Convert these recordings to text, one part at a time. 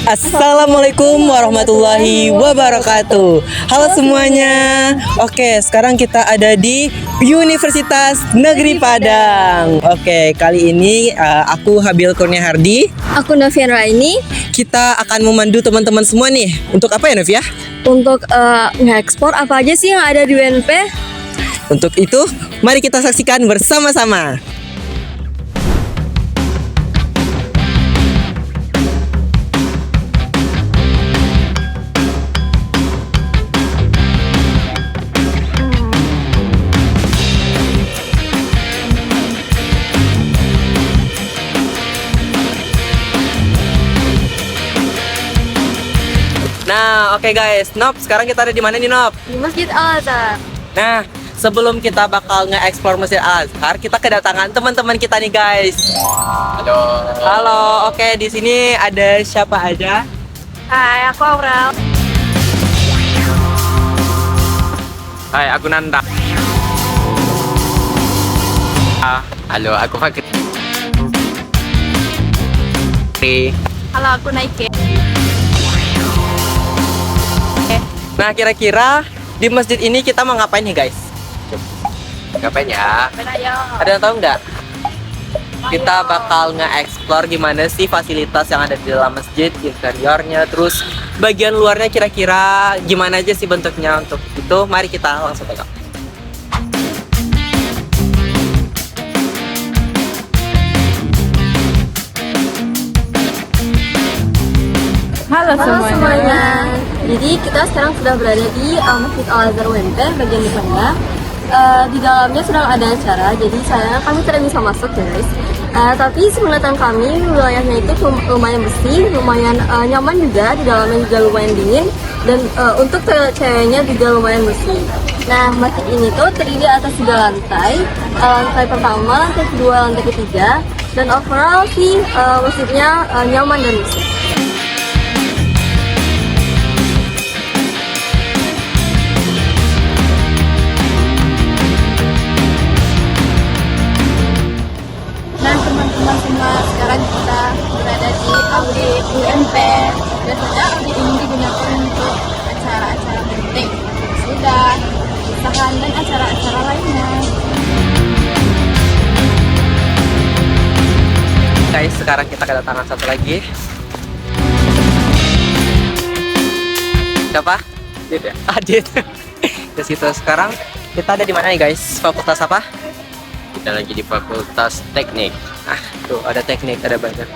Assalamualaikum warahmatullahi wabarakatuh. Halo semuanya. Oke, sekarang kita ada di Universitas Negeri Padang. Oke, kali ini aku Habil Kurnia Hardi. Aku Novian Raini. Kita akan memandu teman-teman semua nih. Untuk apa ya, Novia? Untuk ngekspor apa aja sih yang ada di UNP? Untuk itu, mari kita saksikan bersama-sama. Nah, oke guys, Nop, sekarang kita ada di mana nih, Nop? Di Masjid Al-Azhar. Nah, sebelum kita bakal nge-explore Masjid Al-Azhar, kita kedatangan teman-teman kita nih, guys. Halo. Halo, oke, di sini ada siapa aja? Hai, aku Aurel. Hai, aku Nanda. Halo, aku Fakri. Halo, aku Naike. Nah, kira-kira di masjid ini kita mau ngapain nih, guys? Ngapain ya? Ada yang tahu nggak? Kita bakal nge-explore gimana sih fasilitas yang ada di dalam masjid, interiornya, terus bagian luarnya kira-kira gimana aja sih bentuknya. Untuk itu, mari kita langsung tengok. Halo semuanya. Jadi kita sekarang sudah berada di Masjid Al-Azhar UNP bagian depannya. Di dalamnya sedang ada acara, jadi sayang kami tidak bisa masuk ya guys. Tapi semenatang kami wilayahnya itu lumayan bersih, lumayan nyaman juga, di dalamnya juga lumayan dingin, dan untuk toilet ceweknya juga lumayan bersih. Nah, masjid ini tuh terdiri atas 3 lantai, lantai pertama, lantai kedua, lantai ketiga, dan overall sih masjidnya nyaman dan bersih. Nah teman-teman semua, sekarang kita berada di audit UNP. Biasanya audit ini digunakan untuk acara-acara penting, sudah usahaan dan acara-acara lainnya. Guys, sekarang kita kedatangan satu lagi. Siapa? Adit ya? Adit. Di situ sekarang kita ada di mana nih, guys? Fakultas apa? Kita lagi di Fakultas Teknik. Ah, tuh ada teknik, ada banyak.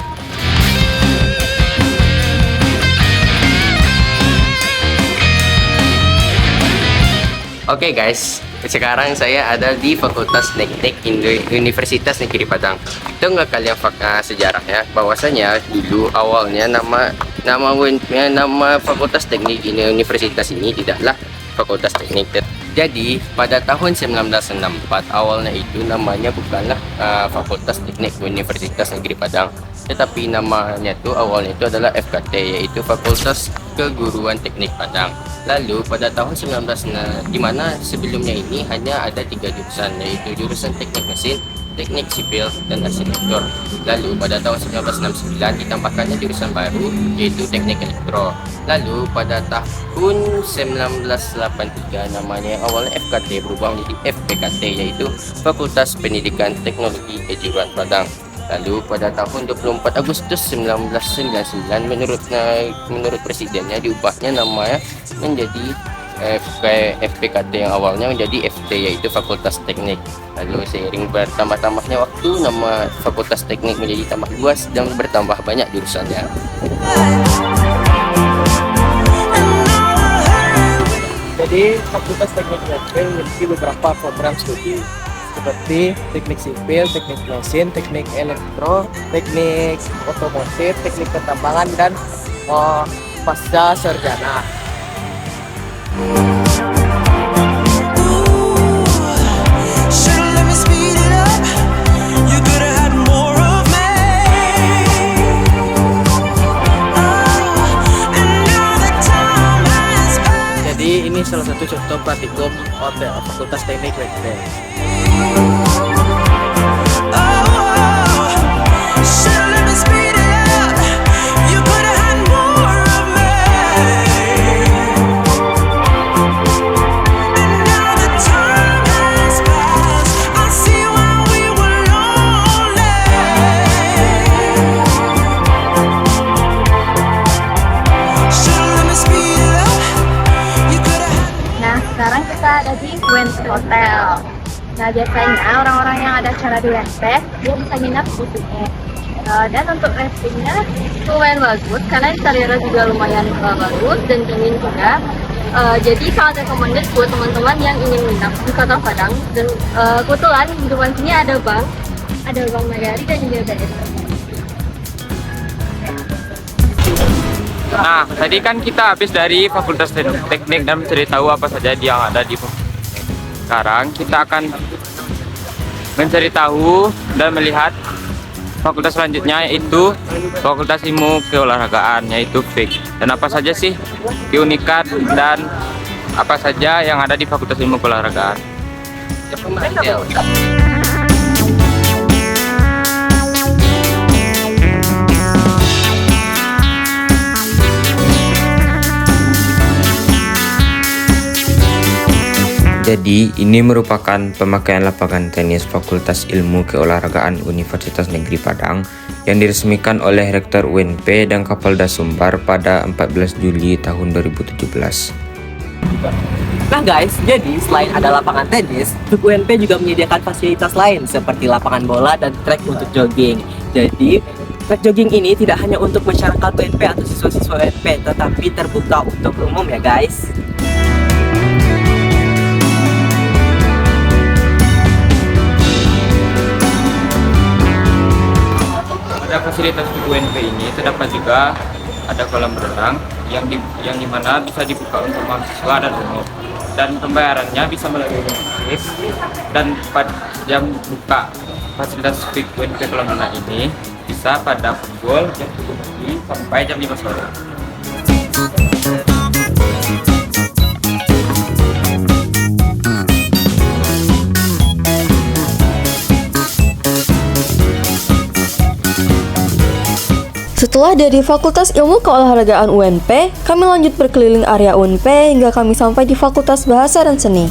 Oke guys, sekarang saya ada di Fakultas Teknik Universitas Negeri Padang. Itu nggak kalian sejarahnya, bahwasanya dulu awalnya nama Fakultas Teknik di Universitas ini tidaklah Fakultas Teknik. Jadi pada tahun 1964 awalnya itu namanya bukanlah Fakultas Teknik Universitas Negeri Padang, tetapi namanya itu awalnya itu adalah FKT, yaitu Fakultas Keguruan Teknik Padang. Lalu pada tahun 19 di mana sebelumnya ini hanya ada 3 jurusan, yaitu jurusan Teknik Mesin, Teknik Sipil, dan Arsitektur. Lalu pada tahun 1969 ditambahkannya jurusan baru, yaitu Teknik Elektro. Lalu pada tahun 1983 namanya awalnya FKT berubah menjadi FPKT, yaitu Fakultas Pendidikan Teknologi Kejuruan Padang. Lalu pada tahun 24 Agustus 1999 menurut presidennya diubahnya namanya menjadi FPKT yang awalnya menjadi FT, yaitu Fakultas Teknik. Lalu seiring bertambah-tambahnya waktu, nama Fakultas Teknik menjadi tambah luas dan bertambah banyak jurusannya. Jadi Fakultas Teknik UNP memiliki beberapa program studi seperti teknik sipil, teknik mesin, teknik elektro, teknik otomotif, teknik pertambangan, dan pasca sarjana. Jadi ini salah satu contoh praktikum Fakultas Teknik UNP. Should've let me speed it up. You could've had more. ada di UNP Hotel. Nah, biasanya orang-orang yang ada acara di UNP, dia bisa nginap di sini. Dan untuk ratingnya lumayan bagus, karena interiornya juga lumayan bagus dan dingin juga. Jadi sangat recommended buat teman-teman yang ingin nginap di Kota Padang. Dan kebetulan di depan sini ada Bank Nagari dan juga BRI. Nah, tadi kan kita habis dari Fakultas Teknik dan mencari tahu apa saja yang ada di sekarang kita akan mencari tahu dan melihat fakultas selanjutnya, yaitu Fakultas Ilmu Keolahragaan, yaitu FIK. Dan apa saja sih keunikan dan apa saja yang ada di Fakultas Ilmu Keolahragaan? Jadi, ini merupakan pemakaian lapangan tenis Fakultas Ilmu Keolahragaan Universitas Negeri Padang yang diresmikan oleh Rektor UNP dan Kapolda Sumbar pada 14 Juli tahun 2017. Nah guys, jadi selain ada lapangan tenis, UNP juga menyediakan fasilitas lain seperti lapangan bola dan trek untuk jogging. Jadi, trek jogging ini tidak hanya untuk masyarakat UNP atau siswa-siswa UNP, tetapi terbuka untuk umum ya guys. Pada fasilitas di UNP ini terdapat juga ada kolam renang yang dimana bisa dibuka untuk mahasiswa dan umum, dan pembayarannya bisa melalui kris. Dan pada jam buka fasilitas di UNP kolam renang ini bisa pada pukul jam 7 pagi sampai jam 5 sore. Setelah dari Fakultas Ilmu Keolahragaan UNP, kami lanjut berkeliling area UNP hingga kami sampai di Fakultas Bahasa dan Seni.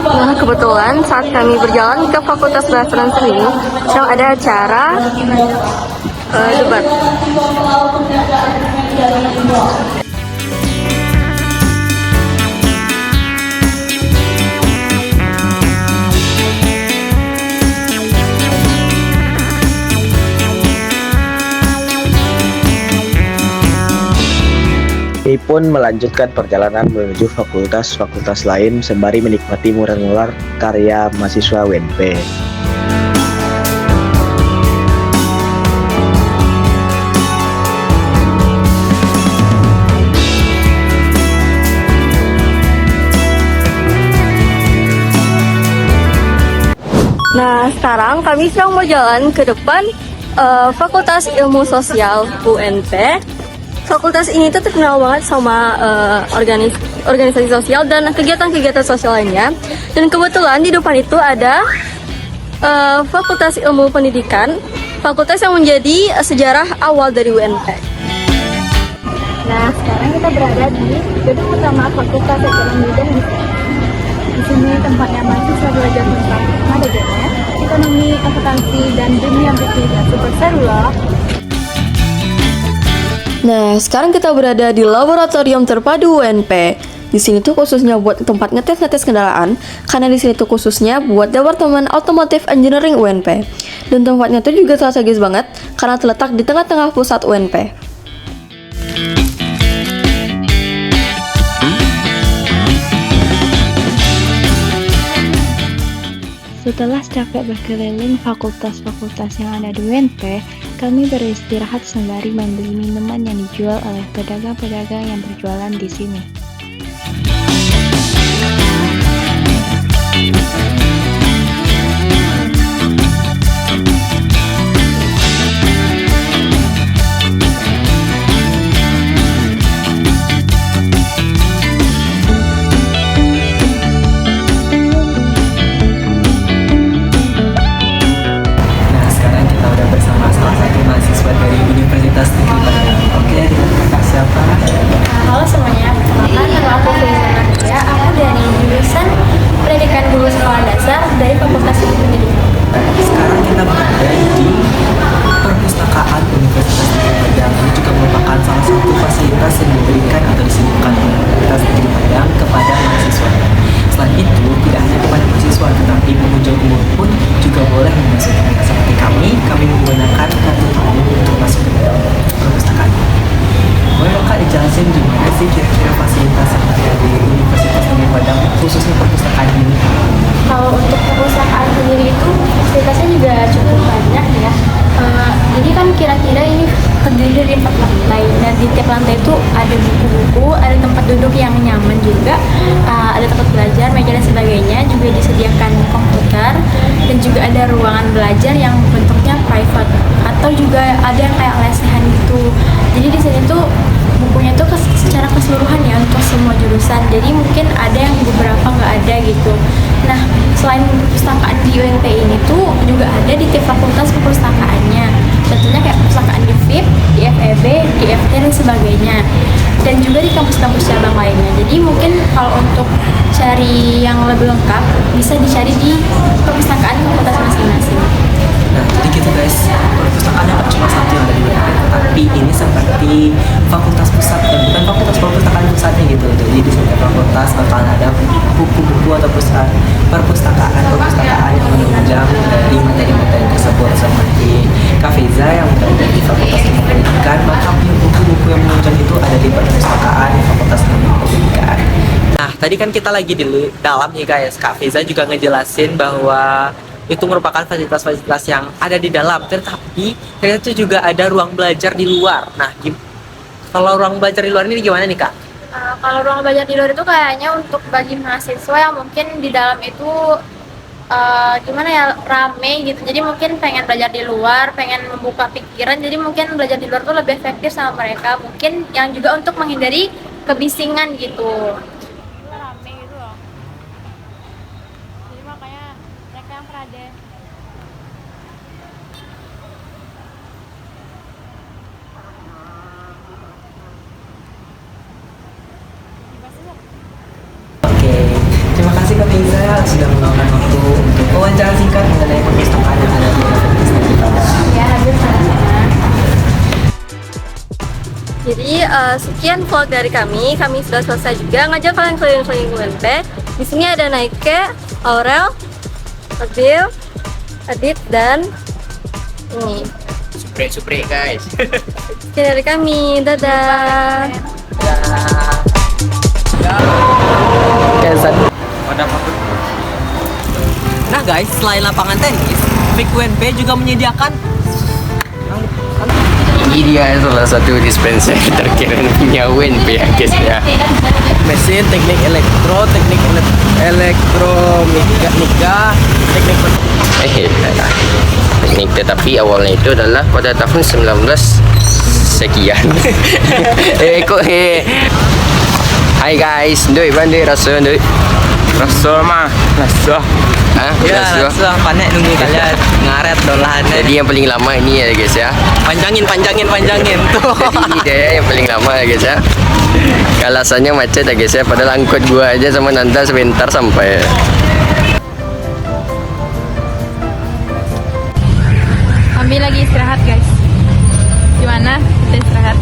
Nah, kebetulan saat kami berjalan ke Fakultas Bahasa dan Seni, sedang ada acara debat. Kami pun melanjutkan perjalanan menuju fakultas-fakultas lain sembari menikmati mural-mural karya mahasiswa UNP. Nah, sekarang kami sedang berjalan ke depan Fakultas Ilmu Sosial UNP. Fakultas ini tuh terkenal banget sama organisasi sosial dan kegiatan-kegiatan sosial lainnya. Dan kebetulan di depan itu ada Fakultas Ilmu Pendidikan, fakultas yang menjadi sejarah awal dari UNP. Nah, sekarang kita berada di gedung utama Fakultas Ekonomi dan Bisnis. Di sini tempatnya mahasiswa belajar tentang manajemen, ekonomi, akuntansi, dan dunia bisnis yang super seru loh. Nah, sekarang kita berada di laboratorium terpadu UNP. Di sini tuh khususnya buat tempat ngetes kendaraan, karena di sini tuh khususnya buat Departemen Automotive Engineering UNP. Dan tempatnya tuh juga strategis banget, karena terletak di tengah-tengah pusat UNP. Setelah capek berkeliling fakultas-fakultas yang ada di UNP, kami beristirahat sembari membeli minuman yang dijual oleh pedagang-pedagang yang berjualan di sini. Halo semuanya, perkenalkan nama aku Feliza Nadia. Aku dari jurusan Pendidikan Guru Sekolah Dasar dari Fakultas Ilmu Pendidikan. Sekarang kita berada di merupakan salah satu fasilitas yang diberikan atau disediakan oleh Universitas Negeri Padang kepada mahasiswa. Selain itu, tidak hanya kepada mahasiswa, tetapi pengunjung umum pun juga boleh memasuki. Seperti kami menggunakan kartu tamu untuk masuk ke dalam perpustakaan. Boleh Kak dijelasin gimana sih kira-kira fasilitas yang ada di Universitas Negeri Padang, khususnya perpustakaan ini? Kalau untuk perpustakaan sendiri itu fasilitasnya juga cukup banyak ya. Jadi kan kira-kira ini terdiri dari 4 lantai, dan di tiap lantai itu ada buku-buku, ada tempat duduk yang nyaman juga, ada tempat belajar, meja dan sebagainya, juga disediakan komputer, dan juga ada ruangan belajar yang bentuknya private, atau juga ada yang kayak lesehan gitu. Jadi di sini tuh bukunya tuh secara keseluruhan ya untuk semua jurusan, jadi mungkin ada yang beberapa nggak ada gitu. Nah, selain perpustakaan di UNP ini tuh juga ada di tiap fakultas perpustakaannya, contohnya kayak perpustakaan di FIP, di FEB, di FT dan sebagainya, dan juga di kampus-kampus cabang lainnya. Jadi mungkin kalau untuk cari yang lebih lengkap bisa dicari di perpustakaan fakultas masing-masing. Nah, jadi gitu guys, perpustakaan nggak cuma satu yang ada di UNP, tapi ini seperti fakultas pusat dan bukan fakultas perpustakaan pusatnya gitu. Jadi di setiap fakultas akan ada buku-buku atau perpustakaan yang menunjang dari materi-materi tersebut, seperti Kak Feza yang berada di Fakultas Ilmu Pendidikan, maka buku-buku yang menunjang itu ada di perpustakaan Fakultas Ilmu Pendidikan. Nah, tadi kan kita lagi di dalam nih guys, Kak Feza juga ngejelasin bahwa itu merupakan fasilitas-fasilitas yang ada di dalam, tetapi ternyata juga ada ruang belajar di luar. Nah, kalau ruang belajar di luar ini gimana nih Kak? Kalau ruang belajar di luar itu kayaknya untuk bagi mahasiswa yang mungkin di dalam itu gimana ya, rame gitu. Jadi mungkin pengen belajar di luar, pengen membuka pikiran, jadi mungkin belajar di luar tuh lebih efektif sama mereka. Mungkin yang juga untuk menghindari kebisingan gitu. Rame gitu loh. Jadi makanya mereka yang berada. Oke, terima kasih Kak Feza sudah meluangkan waktu untuk wawancara singkat mengenai perpustakaan yang ada di Universitas Negeri Padang. Ya, hadir sama-sama. Jadi sekian vlog dari kami sudah selesai juga ngajak kalian keliling-keliling UNP. Di sini ada Naike, Aurel, Adil, Adit, dan ini. Supre guys. Sekian dari kami, dadah. Pada fakul Nah guys, selain lapangan tenis, FIK UNP juga menyediakan Ini dia salah satu dispenser terkeren punya UNP ya guys ya. Mesin, teknik elektronika, teknik Teknik, tetapi awalnya itu adalah pada tahun 19 sekian. Hai guys, ndoi bandai rasa ndoi. Rasul mah, rasul. Hah? ya Rasa? langsung panek nunggu kalian ngaret dolahannya. Jadi yang paling lama ini ya guys ya. Panjangin tuh. Jadi ini dia yang paling lama ya guys ya. Alasannya macet ya guys ya. Padahal angkut gua aja sama Nanda sebentar sampai. Kami lagi istirahat guys. Gimana? Kita istirahat.